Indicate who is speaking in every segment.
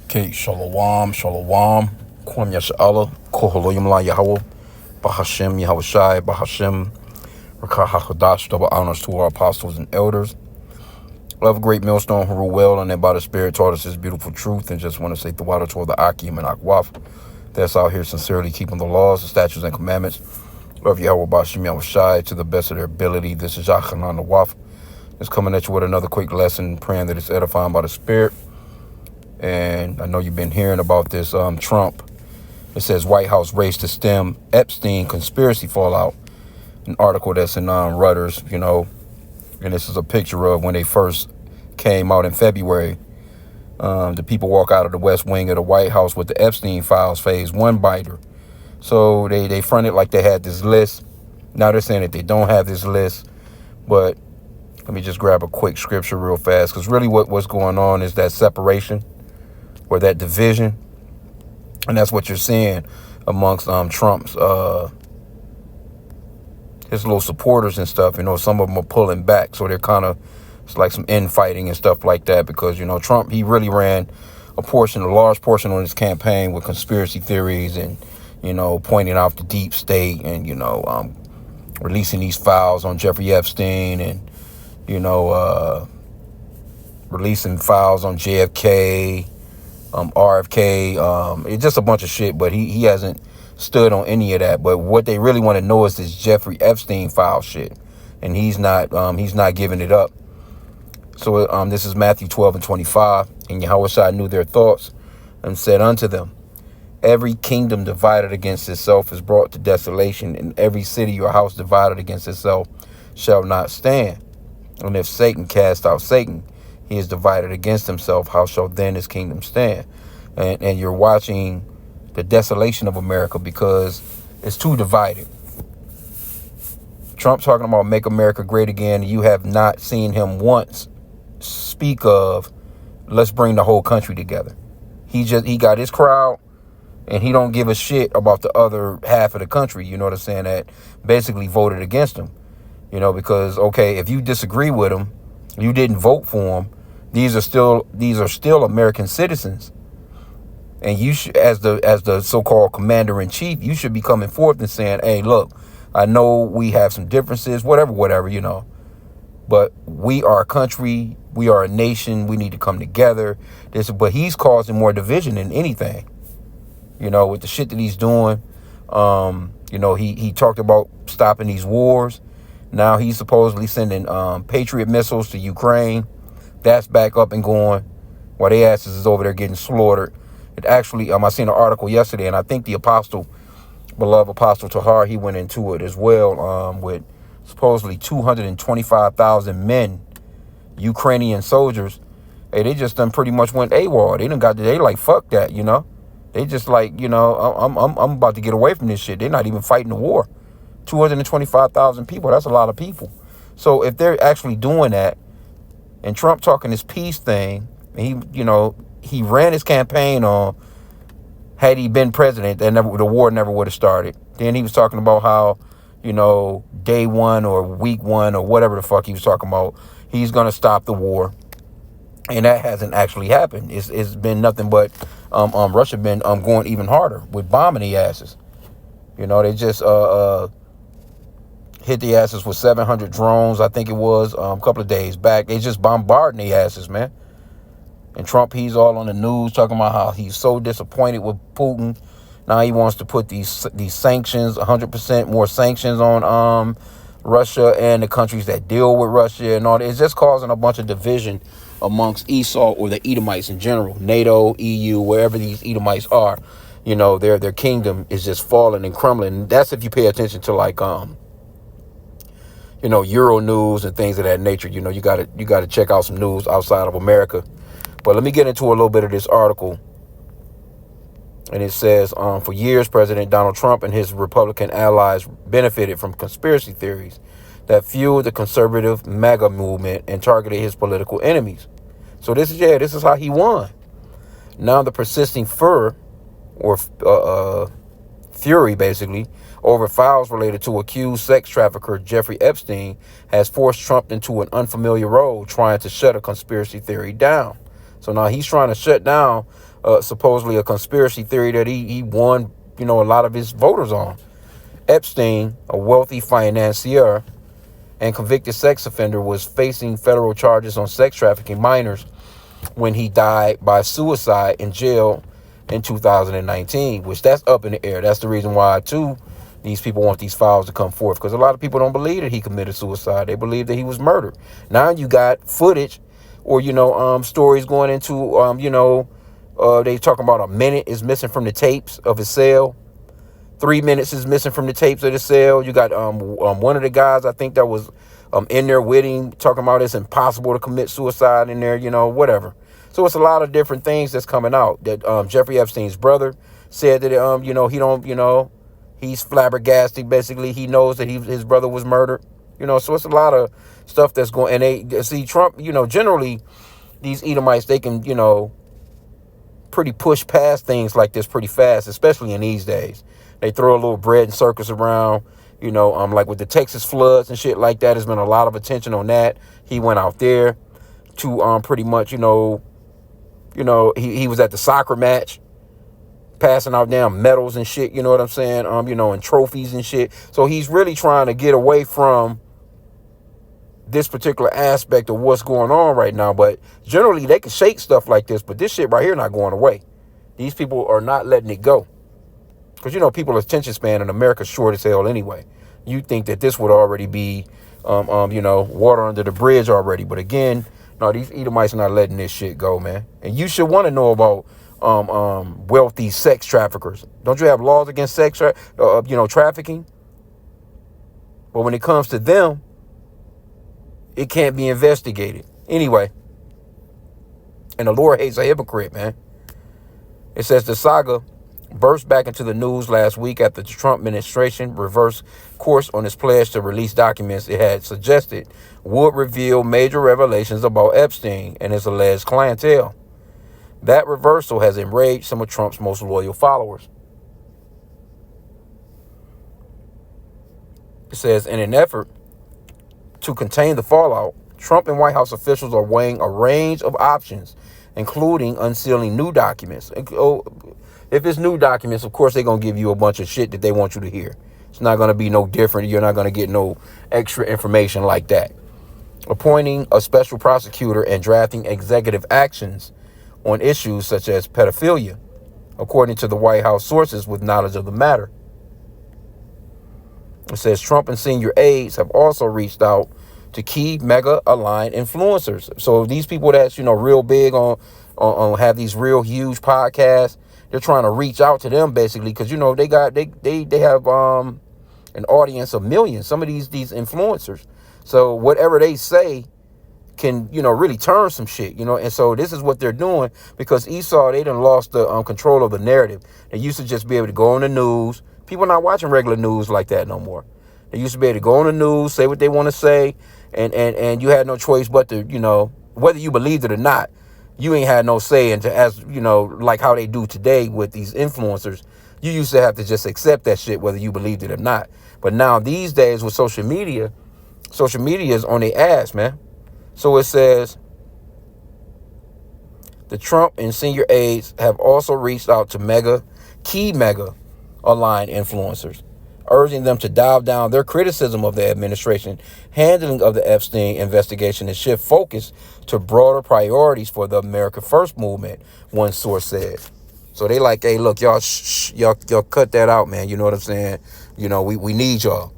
Speaker 1: Okay, Shalom, Shalom, Kwam Yasha'Allah, Koholoyim La Yahweh, Bahashem Yahweh Shai, Bahashem, Rakah HaKodash, double honors to our apostles and elders. Love a great millstone who rule well, and then by the Spirit taught us his beautiful truth, and just want to say the water toward the H.I.M and Akwaf that's out here sincerely keeping the laws, the statutes, and commandments. Love Yahweh Bahashem Yahweh Shai to the best of their ability. This is Yachanan the Waf. Just coming at you with another quick lesson, praying that it's edifying by the Spirit. And I know you've been hearing about this Trump. It says White House race to stem Epstein conspiracy fallout. An article that's in Reuters, and this is a picture of when they first came out in February. The people walk out of the West Wing of the White House with the Epstein files phase 1 binder. So they fronted like they had this list. Now they're saying that they don't have this list. But let me just grab a quick scripture real fast, because really what's going on is that separation or that division. And that's what you're seeing amongst Trump's his little supporters and stuff. Some of them are pulling back, so they're kind of, it's like some infighting and stuff like that, because Trump, he really ran a large portion on his campaign with conspiracy theories and pointing out the deep state and releasing these files on Jeffrey Epstein and releasing files on JFK, RFK, it's just a bunch of shit, but he hasn't stood on any of that. But what they really want to know is this Jeffrey Epstein file shit, and he's not giving it up. So this is Matthew 12:25, and Yahushua knew their thoughts and said unto them, every kingdom divided against itself is brought to desolation, and every city or house divided against itself shall not stand. And if Satan cast out Satan, he is divided against himself. How shall then his kingdom stand? And you're watching the desolation of America because it's too divided. Trump talking about make America great again. You have not seen him once speak of let's bring the whole country together. He got his crowd, and he don't give a shit about the other half of the country. You know what I'm saying? That basically voted against him. Because okay, if you disagree with him, you didn't vote for him. These are still American citizens, and you should, as the so-called commander-in-chief, you should be coming forth and saying, "Hey, look, I know we have some differences, whatever, but we are a country, we are a nation, we need to come together." But he's causing more division than anything, with the shit that he's doing. He talked about stopping these wars. Now he's supposedly sending Patriot missiles to Ukraine. That's back up and going, while their asses is over there getting slaughtered. It actually, I seen an article yesterday, and I think the beloved Apostle Tahar, he went into it as well, with supposedly 225,000 men, Ukrainian soldiers. Hey, they just done pretty much went AWOL. They like, fuck that, They just like, I'm about to get away from this shit. They're not even fighting the war. 225,000 people, that's a lot of people. So if they're actually doing that, and Trump talking this peace thing, and he ran his campaign on, had he been president, the war never would have started. Then he was talking about how, day one or week one or whatever the fuck he was talking about, he's going to stop the war. And that hasn't actually happened. It's been nothing but Russia been going even harder with bombing the asses. They just hit the asses with 700 drones, I think it was, a couple of days back. They just bombarding the asses, man. And Trump, he's all on the news talking about how he's so disappointed with Putin. Now he wants to put these sanctions, 100% more sanctions on Russia and the countries that deal with Russia and all that. It's just causing a bunch of division amongst Esau, or the Edomites in general, NATO, EU, wherever these Edomites are. Their kingdom is just falling and crumbling. And that's if you pay attention to like Euro news and things of that nature. You gotta check out some news outside of America. But let me get into a little bit of this article. And it says, for years, President Donald Trump and his Republican allies benefited from conspiracy theories that fueled the conservative MAGA movement and targeted his political enemies. So this is how he won. Now the persisting fury, basically, over files related to accused sex trafficker Jeffrey Epstein has forced Trump into an unfamiliar role, trying to shut a conspiracy theory down. So now he's trying to shut down supposedly a conspiracy theory that he won, a lot of his voters on. Epstein, a wealthy financier and convicted sex offender, was facing federal charges on sex trafficking minors when he died by suicide in jail in 2019, which that's up in the air. That's the reason why, too, these people want these files to come forth, because a lot of people don't believe that he committed suicide. They believe that he was murdered. Now you got footage or, stories going into, they talking about a minute is missing from the tapes of his cell. 3 minutes is missing from the tapes of the cell. You got one of the guys, I think, that was in there with him, talking about it's impossible to commit suicide in there, whatever. So it's a lot of different things that's coming out. That Jeffrey Epstein's brother said that he don't, he's flabbergasted. Basically, he knows that his brother was murdered. So it's a lot of stuff that's going. And they see Trump. Generally, these Edomites, they can pretty push past things like this pretty fast, especially in these days. They throw a little bread and circus around, like with the Texas floods and shit like that. There's been a lot of attention on that. He went out there to pretty much, he was at the soccer match, passing out damn medals and shit, you know what I'm saying? And trophies and shit. So he's really trying to get away from this particular aspect of what's going on right now. But generally they can shake stuff like this, but this shit right here not going away. These people are not letting it go. Because, people's attention span in America is short as hell anyway. You think that this would already be, water under the bridge already. But again, no, these Edomites are not letting this shit go, man. And you should want to know about wealthy sex traffickers. Don't you have laws against sex trafficking? But when it comes to them, it can't be investigated. Anyway, and the Lord hates a hypocrite, man. It says the saga burst back into the news last week after the Trump administration reversed course on its pledge to release documents it had suggested would reveal major revelations about Epstein and his alleged clientele. That reversal has enraged some of Trump's most loyal followers. It says, in an effort to contain the fallout, Trump and White House officials are weighing a range of options, including unsealing new documents. If it's new documents, of course, they're going to give you a bunch of shit that they want you to hear. It's not going to be no different. You're not going to get no extra information like that. Appointing a special prosecutor and drafting executive actions on issues such as pedophilia, according to the White House sources with knowledge of the matter. It says Trump and senior aides have also reached out to key mega-aligned influencers. So these people that's, real big on have these real huge podcasts, they're trying to reach out to them basically because, they have an audience of millions, some of these influencers. So whatever they say can, really turn some shit, and so this is what they're doing because Esau, they done lost the control of the narrative. They used to just be able to go on the news. People are not watching regular news like that no more. They used to be able to go on the news, say what they want to say, and you had no choice but to, whether you believed it or not, you ain't had no say into, as like how they do today with these influencers. You used to have to just accept that shit whether you believed it or not. But now these days with social media is on their ass, man. So it says the Trump and senior aides have also reached out to key aligned influencers, urging them to dial down their criticism of the administration handling of the Epstein investigation and shift focus to broader priorities for the America First movement, one source said. So they like, hey, look, y'all cut that out, man. You know what I'm saying? We need y'all.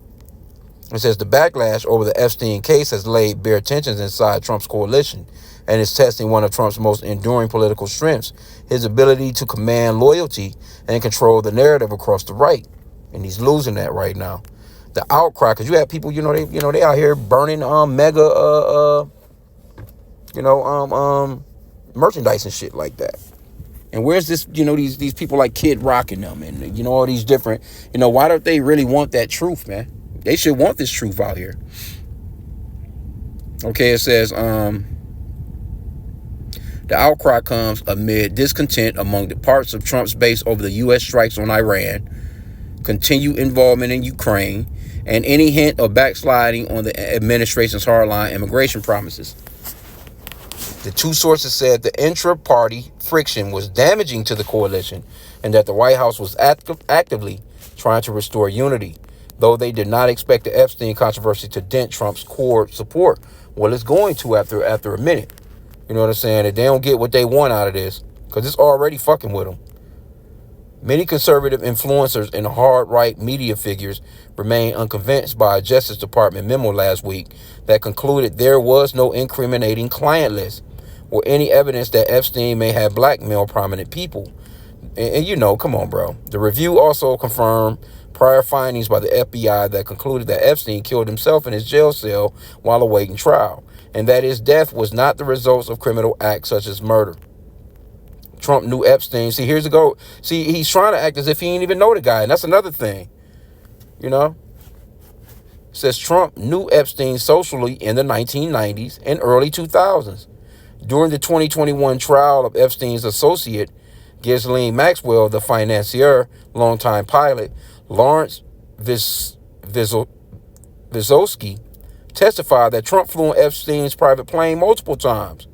Speaker 1: It says the backlash over the Epstein case has laid bare tensions inside Trump's coalition and is testing one of Trump's most enduring political strengths, his ability to command loyalty and control the narrative across the right. And he's losing that right now. The outcry, because you have people, they out here burning merchandise and shit like that. And where's this, these people like Kid Rock and them and, all these different, why don't they really want that truth, man? They should want this truth out here. Okay, it says, the outcry comes amid discontent among the parts of Trump's base over the U.S. strikes on Iran, continued involvement in Ukraine, and any hint of backsliding on the administration's hardline immigration promises. The two sources said the intra-party friction was damaging to the coalition and that the White House was actively trying to restore unity, though they did not expect the Epstein controversy to dent Trump's core support. Well, it's going to after a minute. You know what I'm saying? If they don't get what they want out of this, because it's already fucking with them. Many conservative influencers and hard-right media figures remain unconvinced by a Justice Department memo last week that concluded there was no incriminating client list or any evidence that Epstein may have blackmailed prominent people. And you know, come on, bro. The review also confirmed prior findings by the FBI that concluded that Epstein killed himself in his jail cell while awaiting trial, and that his death was not the result of criminal acts such as murder. Trump knew Epstein. See, here's the go. See, he's trying to act as if he didn't even know the guy, and that's another thing. You know? It says Trump knew Epstein socially in the 1990s and early 2000s. During the 2021 trial of Epstein's associate, Ghislaine Maxwell, the financier, longtime pilot, Lawrence Vysotsky, testified that Trump flew on Epstein's private plane multiple times.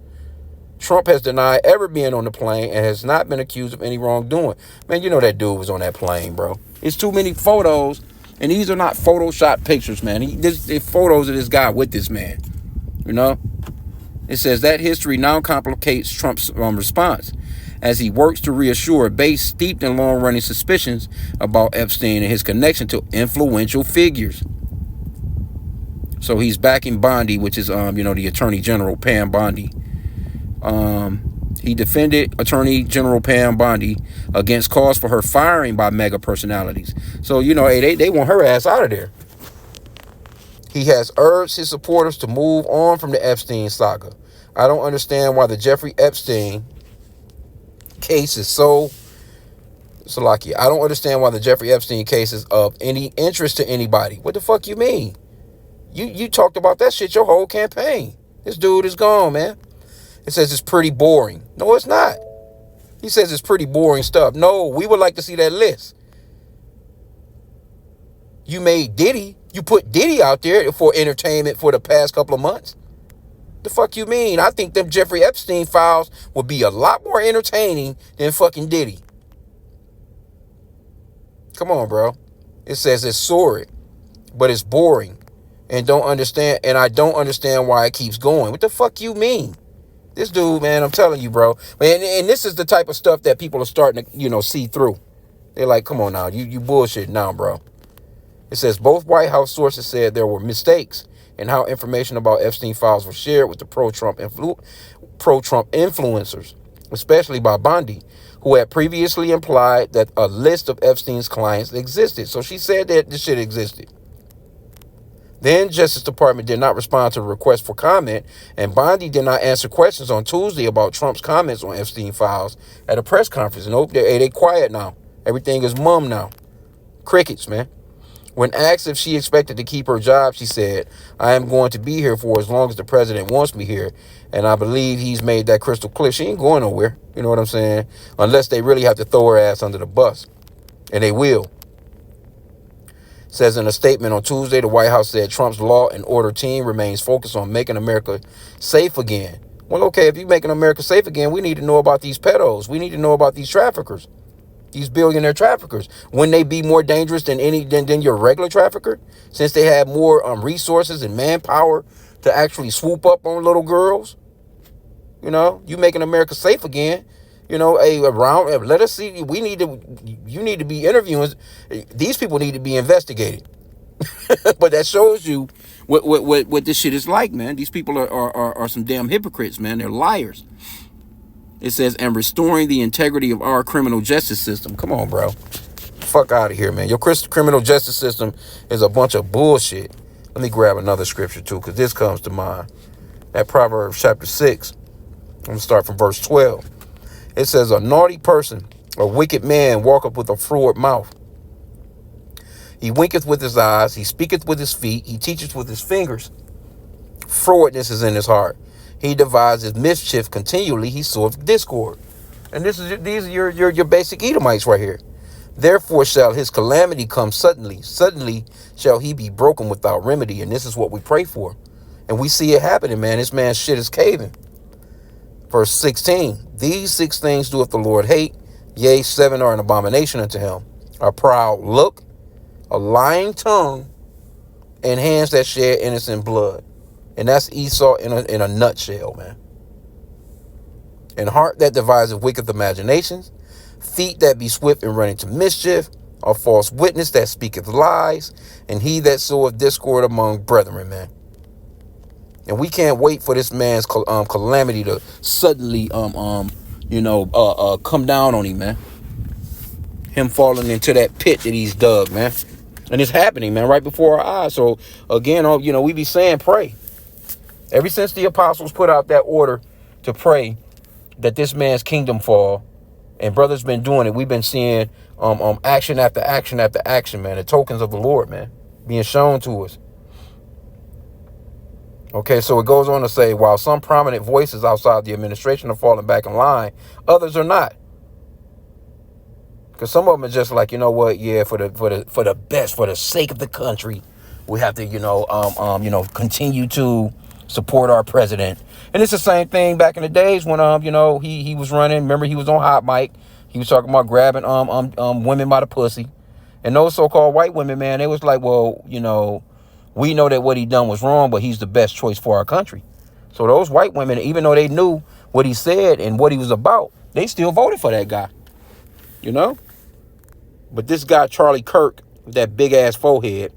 Speaker 1: Trump has denied ever being on the plane and has not been accused of any wrongdoing. Man, you know that dude was on that plane, bro. It's too many photos, and these are not Photoshop pictures, man. There's photos of this guy with this man, you know? It says that history now complicates Trump's response as he works to reassure a base steeped in long-running suspicions about Epstein and his connection to influential figures. So he's backing Bondi, which is, the Attorney General, Pam Bondi. He defended Attorney General Pam Bondi against calls for her firing by mega personalities. So, they want her ass out of there. He has urged his supporters to move on from the Epstein saga. I don't understand why the Jeffrey Epstein case is so... Salakia. I don't understand why the Jeffrey Epstein case is of any interest to anybody. What the fuck you mean? You talked about that shit your whole campaign. This dude is gone, man. It says it's pretty boring. No, it's not. He says it's pretty boring stuff. No, we would like to see that list. You made Diddy. You put Diddy out there for entertainment for the past couple of months. The fuck you mean? I think them Jeffrey Epstein files would be a lot more entertaining than fucking Diddy. Come on, bro. It says it's sordid, but it's boring. And I don't understand why it keeps going. What the fuck you mean? This dude, man, I'm telling you, bro. And this is the type of stuff that people are starting to, see through. They're like, come on now, you bullshit now, bro. It says both White House sources said there were mistakes in how information about Epstein files were shared with the pro-Trump influencers, especially by Bondi, who had previously implied that a list of Epstein's clients existed. So she said that this shit existed. Then Justice Department did not respond to the request for comment, and Bondi did not answer questions on Tuesday about Trump's comments on Epstein files at a press conference. Nope, they quiet now. Everything is mum now. Crickets, man. When asked if she expected to keep her job, she said, I am going to be here for as long as the president wants me here, and I believe he's made that crystal clear. She ain't going nowhere, you know what I'm saying? Unless they really have to throw her ass under the bus, and they will. Says in a statement on Tuesday, the White House said Trump's law and order team remains focused on making America safe again. Well, okay, if you're making America safe again, we need to know about these pedos. We need to know about these traffickers, these billionaire traffickers. Wouldn't they be more dangerous than your regular trafficker, since they have more resources and manpower to actually swoop up on little girls? You making America safe again. Let us see. You need to be interviewing. These people need to be investigated. But that shows you what this shit is like, man. These people are some damn hypocrites, man. They're liars. It says, and restoring the integrity of our criminal justice system. Come on, bro. Fuck out of here, man. Your criminal justice system is a bunch of bullshit. Let me grab another scripture, too, because this comes to mind. That Proverbs chapter 6. I'm going to start from verse 12. It says, a naughty person, a wicked man, walketh with a froward mouth. He winketh with his eyes, he speaketh with his feet, he teacheth with his fingers. Frowardness is in his heart. He devises mischief continually, he soweth discord. And these are your basic Edomites right here. Therefore shall his calamity come suddenly. Suddenly shall he be broken without remedy. And this is what we pray for. And we see it happening, man. This man's shit is caving. Verse 16, these 6 things doeth the Lord hate, yea, 7 are an abomination unto him: a proud look, a lying tongue, and hands that shed innocent blood. And that's Esau in a nutshell, man. And heart that deviseth wicked imaginations, feet that be swift in running to mischief, a false witness that speaketh lies, and he that soweth discord among brethren, man. And we can't wait for this man's calamity to suddenly come down on him, man. Him falling into that pit that he's dug, man. And it's happening, man, right before our eyes. So again, we be saying pray. Ever since the apostles put out that order to pray that this man's kingdom fall, and brothers been doing it, we've been seeing action after action after action, man. The tokens of the Lord, man, being shown to us. Okay, so it goes on to say, while some prominent voices outside the administration are falling back in line, others are not. Because some of them are just like, you know what, yeah, for the best, for the sake of the country, we have to, continue to support our president. And it's the same thing back in the days when he was running. Remember, he was on Hot Mic. He was talking about grabbing women by the pussy. And those so-called white women, man, they was like, well, we know that what he done was wrong, but he's the best choice for our country. So those white women, even though they knew what he said and what he was about, they still voted for that guy. But this guy, Charlie Kirk, with that big ass forehead,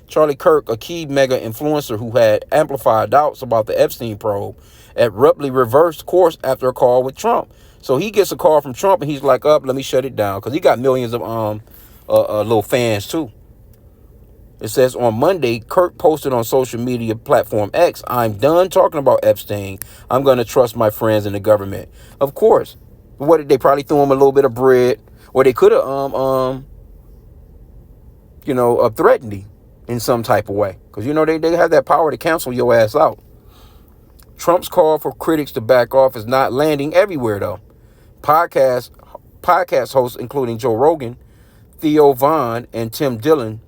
Speaker 1: Charlie Kirk, a key mega influencer who had amplified doubts about the Epstein probe, abruptly reversed course after a call with Trump. So he gets a call from Trump and he's like, let me shut it down. Because he got millions of little fans too. It says on Monday, Kirk posted on social media platform X, I'm done talking about Epstein. I'm going to trust my friends in the government. Of course. What did they probably threw him a little bit of bread, or they could have threatened him in some type of way, because they have that power to cancel your ass out. Trump's call for critics to back off is not landing everywhere though. Podcast hosts including Joe Rogan, Theo Vaughn, and Tim Dillon,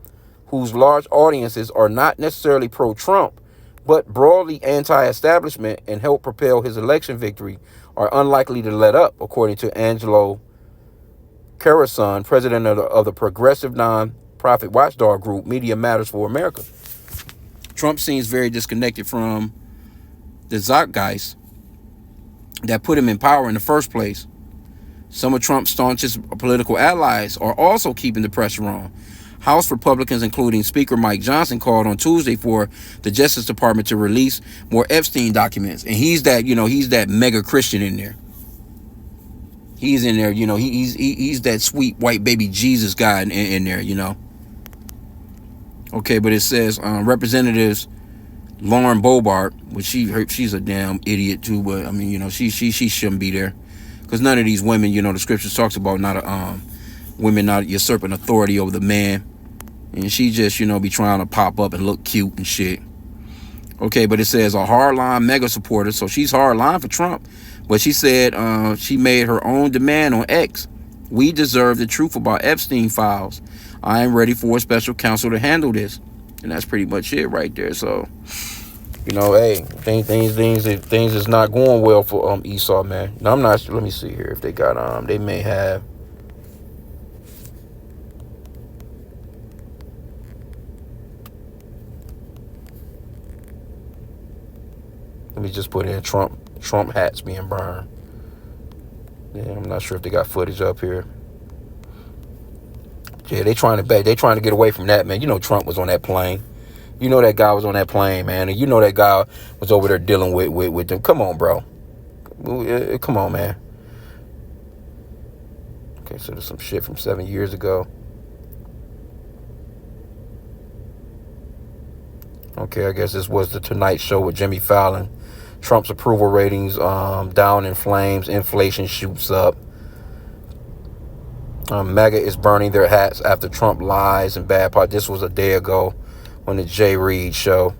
Speaker 1: whose large audiences are not necessarily pro-Trump, but broadly anti-establishment and help propel his election victory, are unlikely to let up, according to Angelo Carason, president of the progressive non-profit watchdog group Media Matters for America. Trump seems very disconnected from the zeitgeist that put him in power in the first place. Some of Trump's staunchest political allies are also keeping the pressure on. House Republicans, including Speaker Mike Johnson, called on Tuesday for the Justice Department to release more Epstein documents. And he's that mega Christian in there. He's in there, he's that sweet white baby Jesus guy in there, Okay, but it says Representatives Lauren Boebert, which she's a damn idiot too, but I mean, she shouldn't be there, because none of these women, the scriptures talks about women not usurping authority over the man, and she just be trying to pop up and look cute and shit. Okay, but it says a hardline mega supporter, so she's hardline for Trump, but she said she made her own demand on X. We deserve the truth about Epstein files. I am ready for a special counsel to handle this. And that's pretty much it right there. So, hey, things is not going well for Esau, man. Now, I'm not sure. Let me see here if they got they may have. Let me just put in Trump hats being burned. Yeah, I'm not sure if they got footage up here. Yeah, they trying to get away from that, man. Trump was on that plane. That guy was on that plane, man. And that guy was over there dealing with them. Come on, bro. Come on, man. Okay, so there's some shit from 7 years ago. Okay, I guess this was the Tonight Show with Jimmy Fallon. Trump's approval ratings down in flames. Inflation shoots up. MAGA is burning their hats after Trump lies and bad part. This was a day ago on the Jay Reid show.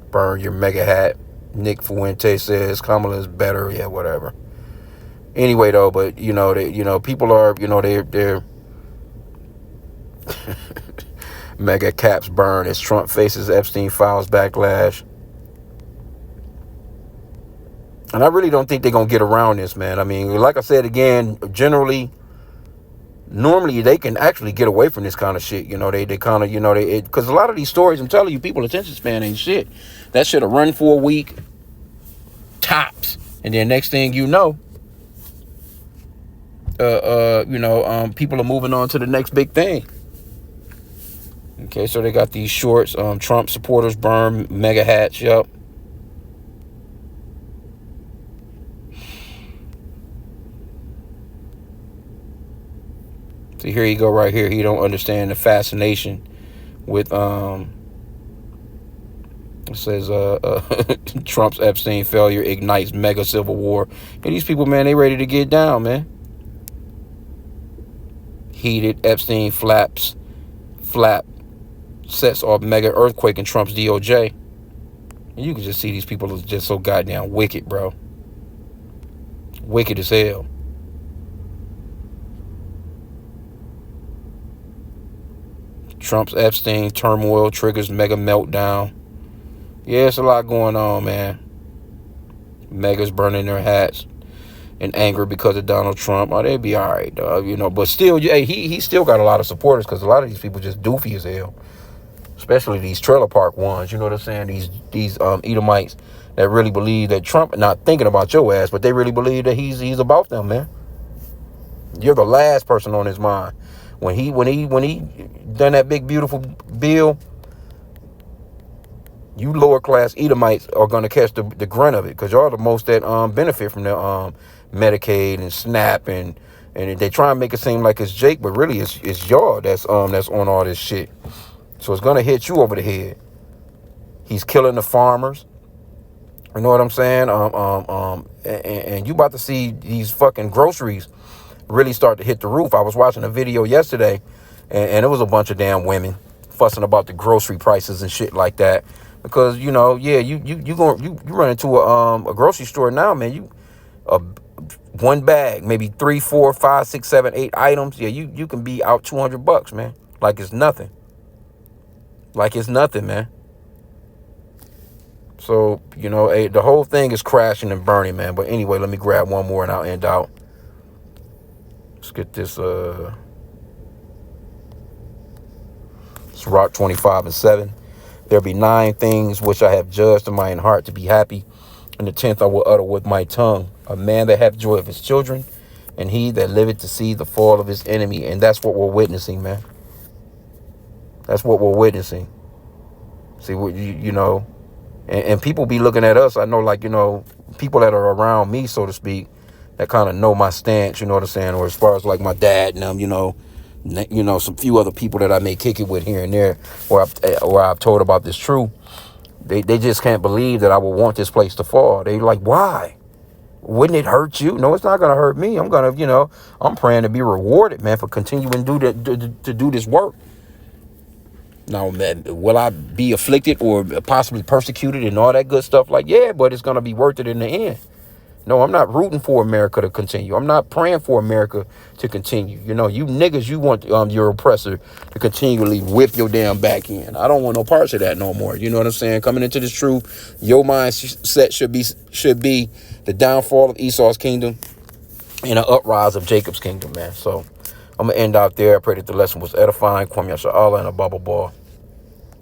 Speaker 1: Burn your mega hat. Nick Fuente says Kamala is better. Yeah, whatever. Anyway, though, but people are, they're Mega caps burn as Trump faces Epstein files backlash. And I really don't think they're going to get around this, man. I mean, like I said again, normally they can actually get away from this kind of shit. You know, they kind of, because a lot of these stories, I'm telling you, people's attention span ain't shit. That shit'll run for a week, tops. And then next thing you know, people are moving on to the next big thing. Okay, so they got these shorts. Trump supporters burn mega hats. Yup. So here you go right here. He don't understand the fascination with it says Trump's Epstein failure ignites mega civil war. And these people, man, they ready to get down, man. Heated Epstein flap sets off mega earthquake in Trump's DOJ. And you can just see these people are just so goddamn wicked, bro. Wicked as hell. Trump's Epstein turmoil triggers mega meltdown. Yeah, it's a lot going on, man. Megas burning their hats in anger because of Donald Trump. Oh, they'd be all right, dog, But still, hey, he still got a lot of supporters because a lot of these people just doofy as hell. Especially these trailer park ones, you know what I'm saying? These Edomites that really believe that Trump not thinking about your ass, but they really believe that he's about them, man. You're the last person on his mind. When he done that big beautiful bill, you lower class Edomites are gonna catch the grunt of it because y'all the most that benefit from the Medicaid and SNAP and they try and make it seem like it's Jake, but really it's y'all that's on all this shit. So it's gonna hit you over the head. He's killing the farmers. You know what I'm saying? And you about to see these fucking groceries really start to hit the roof. I was watching a video yesterday, and it was a bunch of damn women fussing about the grocery prices and shit like that. Because you run into a grocery store now, man. One bag, maybe 3, 4, 5, 6, 7, 8 items. Yeah, you can be out $200, man. Like it's nothing. Like it's nothing, man. So, the whole thing is crashing and burning, man. But anyway, let me grab one more and I'll end out. Let's get this, it's Rock 25:7. There be 9 things which I have judged in mine heart to be happy, and the 10th I will utter with my tongue. A man that hath joy of his children, and he that liveth to see the fall of his enemy. And that's what we're witnessing, man. That's what we're witnessing. See, and people be looking at us. I know, people that are around me, so to speak, that kind of know my stance, you know what I'm saying? Or as far as like my dad and them, some few other people that I may kick it with here and there, where I've told about this truth. They just can't believe that I would want this place to fall. They like, why? Wouldn't it hurt you? No, it's not going to hurt me. I'm going to, I'm praying to be rewarded, man, for continuing to do this work. Now, man, will I be afflicted or possibly persecuted and all that good stuff? Like, yeah, but it's going to be worth it in the end. No, I'm not rooting for America to continue. I'm not praying for America to continue. You niggas, you want your oppressor to continually whip your damn back in. I don't want no parts of that no more. You know what I'm saying? Coming into this truth, your mindset should be the downfall of Esau's kingdom and an uprise of Jacob's kingdom, man. So I'm going to end out there. I pray that the lesson was edifying. Kwame Yasha Allah and a bubble ball.